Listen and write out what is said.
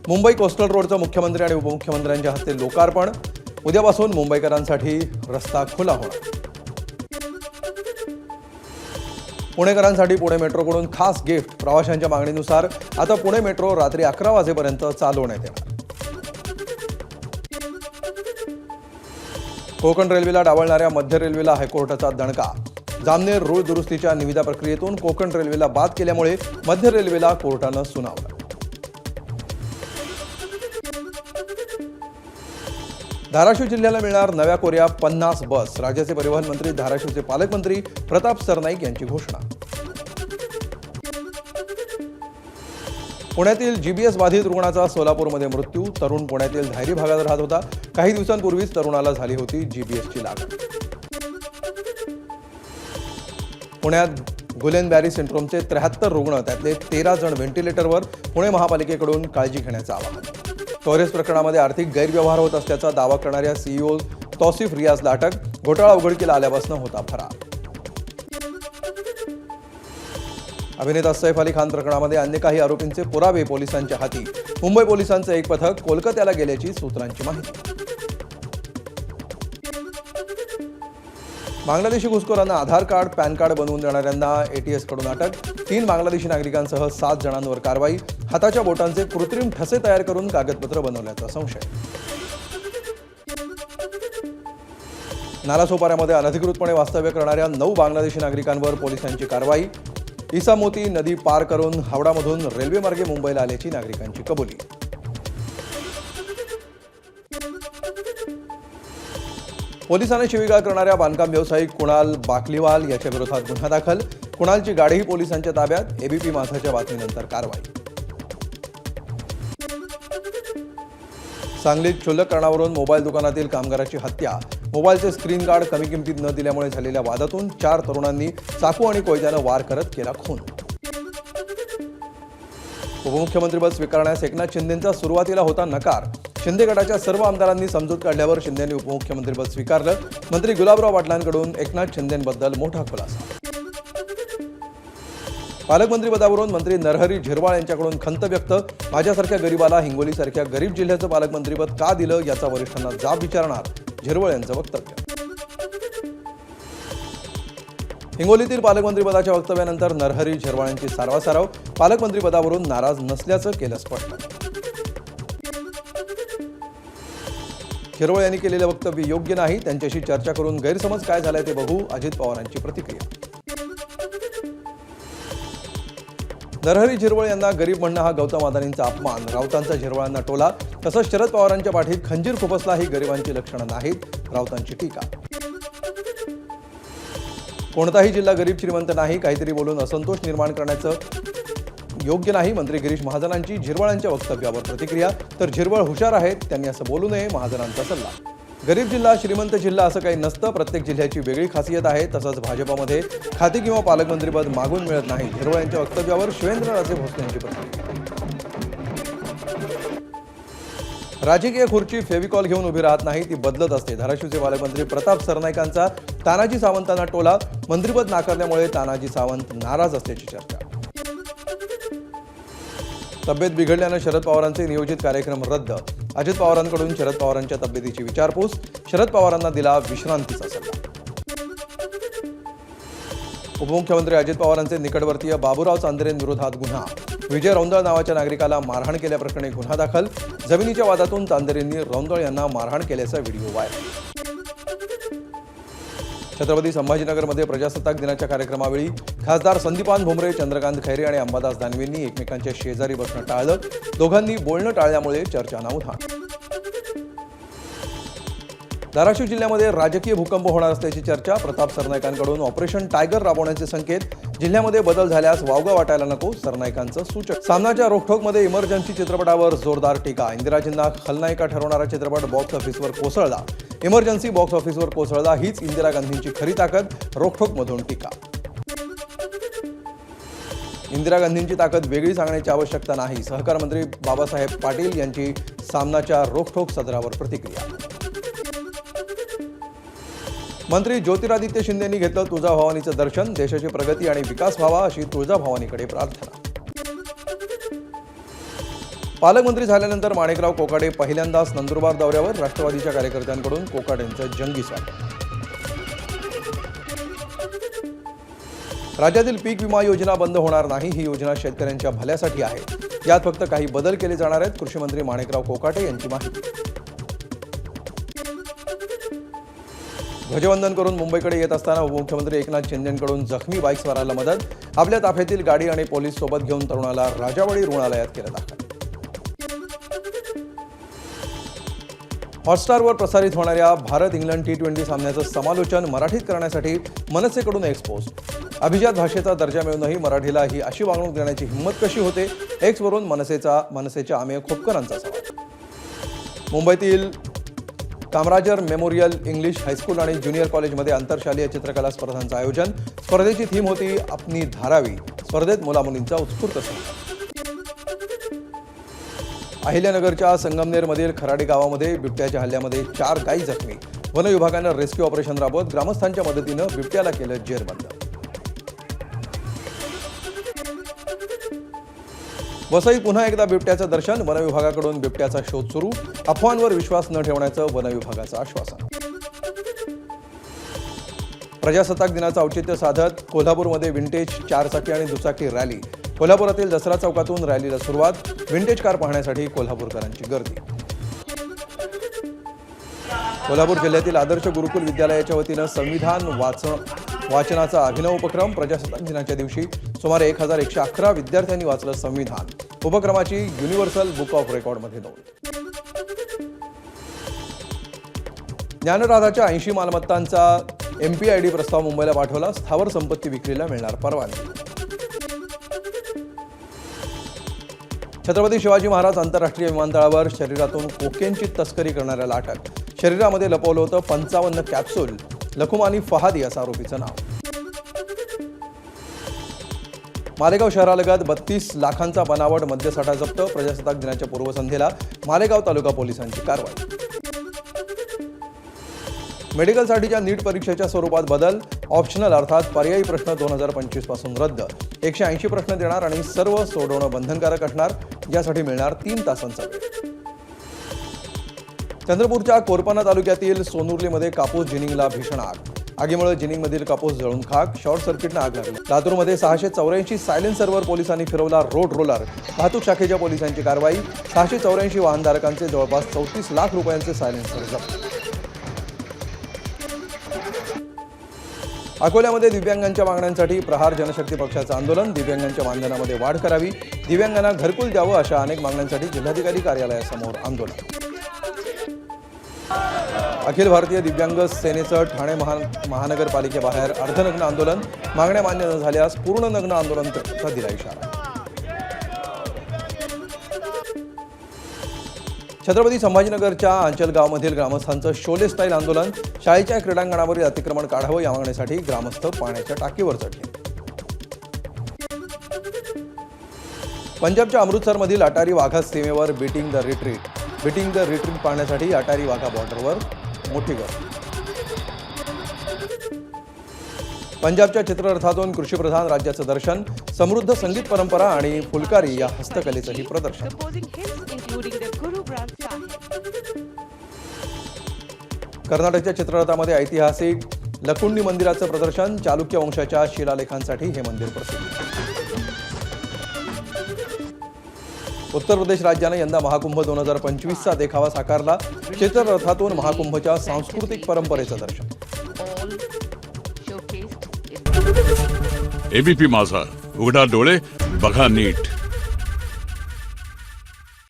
Mumbai coastal रोडचं मुख्यमंत्री आणि उपमुख्यमंत्र्यांच्या हस्ते लोकार्पण। उद्यापासून मुंबईकरांसाठी रस्ता खुला होणार। पुणेकरांसाठी पुणे मेट्रोकडून खास गिफ्ट। प्रवाशांच्या मागणीनुसार आता पुणे मेट्रो रात्री 11 वाजेपर्यंत चालवण्यात येणार। कोकण रेल्वेला डावलणाऱ्या मध्य रेल्वेला हायकोर्टाचा दणका। जामनेर रूळ दुरुस्तीच्या निविदा प्रक्रियेतून कोकण रेल्वेला बाद केल्यामुळे मध्य रेल्वेला कोर्टानं सुनावलं। धाराशिव जिल्ह्याला मिळणार नव्या कोऱ्या 50 बस। राज्याचे परिवहन मंत्री धाराशिवचे पालकमंत्री प्रताप सरनाईक यांची घोषणा। पुण्यातील जीबीएस बाधित रुग्णाचा सोलापूरमध्ये मृत्यू। तरुण पुण्यातील धायरी भागात राहत होता। काही दिवसांपूर्वीच तरुणाला झाली होती जीबीएसची लागण। पुण्यात गुलेनबॅरी सिंड्रोमचे 73 रुग्ण, त्यातले 13 जण व्हेंटिलेटरवर। पुणे महापालिकेकडून काळजी घेण्याचं आवाहन। टॉरेस प्रकरणामध्ये आर्थिक गैरव्यवहार होत असल्याचा दावा करणाऱ्या सीईओ तौसिफ रियाजला अटक। घोटाळा उघडकीला आल्यापासून होता फरार। अभिनेता सैफ अली खान प्रकरणामध्ये अन्य काही आरोपींचे पुरावे पोलिसांच्या हाती। मुंबई पोलिसांचं एक पथक कोलकात्याला गेल्याची सूत्रांची माहिती। बांगलादेशी घुसखोरांना आधार कार्ड, पॅन कार्ड बनवून देणाऱ्यांना एटीएस कडून अटक। 3 बांगलादेशी नागरिकांसह 7 जणांवर कारवाई। हाताच्या बोटांचे कृत्रिम ठसे तयार करून कागदपत्र बनवल्याचा संशय। नालासोपाऱ्यामध्ये अनधिकृतपणे वास्तव्य करणाऱ्या 9 बांगलादेशी नागरिकांवर पोलिसांची कारवाई। इसामोती नदी पार करून हावडामधून रेल्वेमार्गे मुंबईला आल्याची नागरिकांची कबुली। पोलिसांनी शिवीगाळ करणाऱ्या बांधकाम व्यावसायिक कुणाल बाकलीवाल याच्या विरोधात गुन्हा दाखल। कुणालची गाडीही पोलिसांच्या ताब्यात। एबीपी माझाच्या बातमीनंतर कारवाई। सांगलीत क्षुल्लक कारणावरून मोबाईल दुकानातील कामगाराची हत्या। मोबाईलचे स्क्रीन गार्ड कमी किमतीत न दिल्यामुळे झालेल्या वादातून 4 तरुणांनी चाकू आणि कोयत्यानं वार करत केला खून। उपमुख्यमंत्रीपद स्वीकारण्यास एकनाथ शिंदेंचा सुरुवातीला होता नकार। शिंदे गटाच्या सर्व आमदारांनी समजूत काढल्यावर शिंदेंनी उपमुख्यमंत्रीपद स्वीकारलं। मंत्री गुलाबराव पाटलांकडून एकनाथ शिंदेंबद्दल मोठा खुलासा। पालकमंत्रीपदावरून मंत्री नरहरी झिरवाळ यांच्याकडून खंत व्यक्त। माझ्यासारख्या गरीबाला हिंगोलीसारख्या गरीब जिल्ह्याचं पालकमंत्रीपद का दिलं याचा वरिष्ठांना जाब विचारणार, झिरवाळ यांचं वक्तव्य। हिंगोलीतील पालकमंत्रीपदाच्या वक्तव्यानंतर नरहरी झिरवाळ यांची सारवासारव। पालकमंत्रीपदावरून नाराज नसल्याचं केलं स्पष्ट। झिरवाळ यांनी केलेलं वक्तव्य योग्य नाही। त्यांच्याशी चर्चा करून गैरसमज काय झालाय ते बघू, अजित पवारांची प्रतिक्रिया। नरहरी झिरवाळ यांना गरीब म्हणणं हा गौतम अदानींचा अपमान। राऊतांचा झिरवाळांना टोला। तसंच शरद पवारांच्या पाठीत खंजीर खुपसला ही गरिबांची लक्षणं नाहीत, राऊतांची टीका। कोणताही जिल्हा गरीब श्रीमंत नाही, काहीतरी बोलून असंतोष निर्माण करण्याचं योग्य नाही, मंत्री गिरीश महाजनांची झिरवाळांच्या वक्तव्यावर प्रतिक्रिया। तर झिरवाळ हुशार आहेत, त्यांनी असं बोलू नये, महाजनांचा सल्ला। गरीब जिल्हा, श्रीमंत जिल्हा असं काही नसतं, प्रत्येक जिल्ह्याची वेगळी खासियत आहे। तसंच भाजपमध्ये खाती किंवा पालकमंत्रीपद मागून मिळत नाही, झिरवाळ यांच्या वक्तव्यावर शिवेंद्रराजे भोसले यांची प्रतिक्रिया। राजकीय खुर्ची फेविकॉल घेऊन उभी राहत नाही, ती बदलत असते। धाराशिवचे पालकमंत्री प्रताप सरनाईकांचा तानाजी सावंतांना टोला। मंत्रिपद नाकारल्यामुळे तानाजी सावंत नाराज असल्याची चर्चा। तब्येत बिघडल्यानं शरद पवारांचे नियोजित कार्यक्रम रद्द। अजित पवारांकडून शरद पवारांच्या तब्येतीची विचारपूस। शरद पवारांना दिला विश्रांतीचा सल्ला। उपमुख्यमंत्री अजित पवारांचे निकटवर्तीय बाबूराव चांदेरेंविरोधात गुन्हा। विजय रौंदळ नावाच्या नागरिकाला मारहाण केल्याप्रकरणी गुन्हा दाखल। जमिनीच्या वादातून चांदेरेंनी रौंदळ यांना मारहाण केल्याचा व्हिडिओ व्हायरल। छत्रपती संभाजीनगरमध्ये प्रजासत्ताक दिनाच्या कार्यक्रमावेळी खासदार संदीपान भुमरे, चंद्रकांत खैरे आणि अंबादास दानवेंनी एकमेकांच्या शेजारी बसणं टाळलं। दोघांनी बोलणं टाळल्यामुळे चर्चांना उधाण। धाराशिव जिल्ह्यामध्ये राजकीय भूकंप होणार असल्याची चर्चा। प्रताप सरनाईकांकडून ऑपरेशन टायगर राबवण्याचे संकेत। जिल्ह्यामध्ये बदल झाल्यास वावगा वाटायला नको, सरनाईकांचं सूचक। सामनाच्या रोखठोकमध्ये इमर्जन्सी चित्रपटावर जोरदार टीका। इंदिराजींना खलनायिका ठरवणारा चित्रपट बॉक्स ऑफिसवर कोसळला। इमर्जन्सी बॉक्स ऑफिसवर कोसळला, हीच इंदिरा गांधींची खरी ताकद, रोखठोकमधून टीका। इंदिरा गांधींची ताकद वेगळी सांगण्याची आवश्यकता नाही, सहकार मंत्री बाबासाहेब पाटील यांची सामनाच्या रोखठोक सदरावर प्रतिक्रिया। मंत्री ज्योतिरादित्य शिंदेंनी घेतलं तुळजाभवानीचं दर्शन। देशाची प्रगती आणि विकास व्हावा अशी तुळजाभवानीकडे प्रार्थना। पालकमंत्री झाल्यानंतर माणिकराव कोकाटे पहिल्यांदाच नंदुरबार दौऱ्यावर. राष्ट्रवादीच्या कार्यकर्त्यांकडून कोकाटेंचं जंगी स्वागत. राज्यातील पीक विमा योजना बंद होणार नाही. ही योजना शेतकऱ्यांच्या भल्यासाठी आहे. यात फक्त काही बदल केले जाणार आहेत. कृषी मंत्री माणिकराव कोकाटे यांची माहिती. ध्वजवंदन करून मुंबईकडे येत असताना उपमुख्यमंत्री एकनाथ शिंदेंकडून जखमी बाईकस्वाराला मदत. आपल्या ताफ्यातील गाडी आणि पोलीस सोबत घेऊन तरुणाला राजावाडी रुग्णालयात केलं दाखल. हॉटस्टारवर प्रसारित होणाऱ्या भारत इंग्लंड T20 सामन्याचं समालोचन मराठीत करण्यासाठी मनसेकडून एक्सपोस्ट. अभिजात भाषेचा दर्जा मिळूनही मराठीला ही अशी वागणूक देण्याची हिंमत कशी होते. एक्सवरून मनसेच्या अमेय खोपकरांचा सवाल. मुंबईतील कामराजर मेमोरियल इंग्लिश हायस्कूल आणि ज्युनियर कॉलेजमध्ये आंतरशालेय चित्रकला स्पर्धांचं आयोजन. स्पर्धेची थीम होती अपनी धारावी. स्पर्धेत मुलामुलींचा उत्स्फूर्त सहभाग. अहिल्यानगरच्या संगमनेरमधील खराडी गावामध्ये बिबट्याच्या हल्ल्यामध्ये 4 गायी जखमी. वन विभागानं रेस्क्यू ऑपरेशन राबवत ग्रामस्थांच्या मदतीनं बिबट्याला केलं जेरबंद. वसईत पुन्हा एकदा बिबट्याचं दर्शन. वन विभागाकडून बिबट्याचा शोध सुरू. अफवांवर विश्वास न ठेवण्याचं वन विभागाचं आश्वासन. प्रजासत्ताक दिनाचं औचित्य साधत कोल्हापूरमध्ये विंटेज 4 चाकी आणि दुचाकी रॅली. कोल्हापुरातील दसरा चौकातून रॅलीला सुरुवात. विंटेज कार पाहण्यासाठी कोल्हापूरकरांची गर्दी. कोल्हापूर जिल्ह्यातील आदर्श गुरुकुल विद्यालयाच्या वतीनं संविधान वाचनाचा अभिनव उपक्रम. प्रजासत्ताक दिनाच्या दिवशी सुमारे 1111 विद्यार्थ्यांनी वाचलं संविधान. उपक्रमाची युनिव्हर्सल बुक ऑफ रेकॉर्डमध्ये नोंद. ज्ञानराधाच्या 80 मालमत्तांचा MPID प्रस्ताव मुंबईला पाठवला. स्थावर संपत्ती विक्रीला मिळणार परवानगी. छत्रपती शिवाजी महाराज आंतरराष्ट्रीय विमानतळावर शरीरातून कोकेनची तस्करी करणाऱ्याला अटक. शरीरामध्ये लपवलं होतं 55 कॅप्सूल. लखुमानी फहादी असं आरोपीचं नाव. मालेगाव शहरालगत 32 लाखांचा बनावट मद्यसाठा जप्त. प्रजासत्ताक दिनाच्या पूर्वसंध्येला मालेगाव तालुका पोलिसांची कारवाई. मेडिकलसाठीच्या नीट परीक्षेच्या स्वरूपात बदल. ऑप्शनल अर्थात पर्यायी प्रश्न 2025 पासून रद्द. 180 प्रश्न देणार आणि सर्व सोडवणं बंधनकारक असणार. यासाठी मिळणार 3 तासांचा वेळ. चंद्रपूरच्या कोरपाना तालुक्यातील सोनुर्लीमध्ये कापूस जिनिंगला भीषण आग. आगीमुळे जिनिंगमधील कापूस जळून खाक. शॉर्ट सर्किटनं आग लागली. लातूरमध्ये 684 सायलेन्सरवर पोलिसांनी फिरवला रोड रोलर. वाहतूक शाखेच्या पोलिसांची कारवाई. 684 वाहनधारकांचे जवळपास 34 लाख रुपयांचे सायलेन्सर जप्त. अकोल्यामध्ये दिव्यांगांच्या मागण्यांसाठी प्रहार जनशक्ती पक्षाचं आंदोलन. दिव्यांगांच्या मानधनामध्ये वाढ करावी. दिव्यांगांना घरकुल द्यावं अशा अनेक मागण्यांसाठी जिल्हाधिकारी कार्यालयासमोर आंदोलन. अखिल भारतीय दिव्यांग सेनेचं ठाणे महानगरपालिकेबाहेर अर्धनग्न आंदोलन. मागण्या मान्य न झाल्यास पूर्ण नग्न आंदोलनाचा दिला इशारा. छत्रपती संभाजीनगरच्या अंचलगावमधील ग्रामस्थांचं शोले स्टाईल आंदोलन. शाळेच्या क्रीडांगणावरील अतिक्रमण काढावं या मागणीसाठी ग्रामस्थ पाण्याच्या टाकीवर चढले. पंजाबच्या अमृतसरमधील अटारी वाघा सीमेवर बीटिंग द रिट्रीट पाहण्यासाठी अटारी वाघा बॉर्डरवर मोठी गर्दी. पंजाबच्या चित्ररथातून कृषीप्रधान राज्याचं दर्शन. समृद्ध संगीत परंपरा आणि फुलकारी या हस्तकलेचंही प्रदर्शन. कर्नाटकच्या चित्ररथामध्ये ऐतिहासिक लकुंडी मंदिराचं प्रदर्शन. चालुक्य वंशाच्या शिलालेखांसाठी हे मंदिर प्रसिद्ध. उत्तर प्रदेश राज्याने यंदा महाकुंभ 2025चा देखावा साकारला. चित्ररथातून महाकुंभच्या सांस्कृतिक परंपरेचं दर्शन. ABP माझा, उघडा डोळे बघा नीट.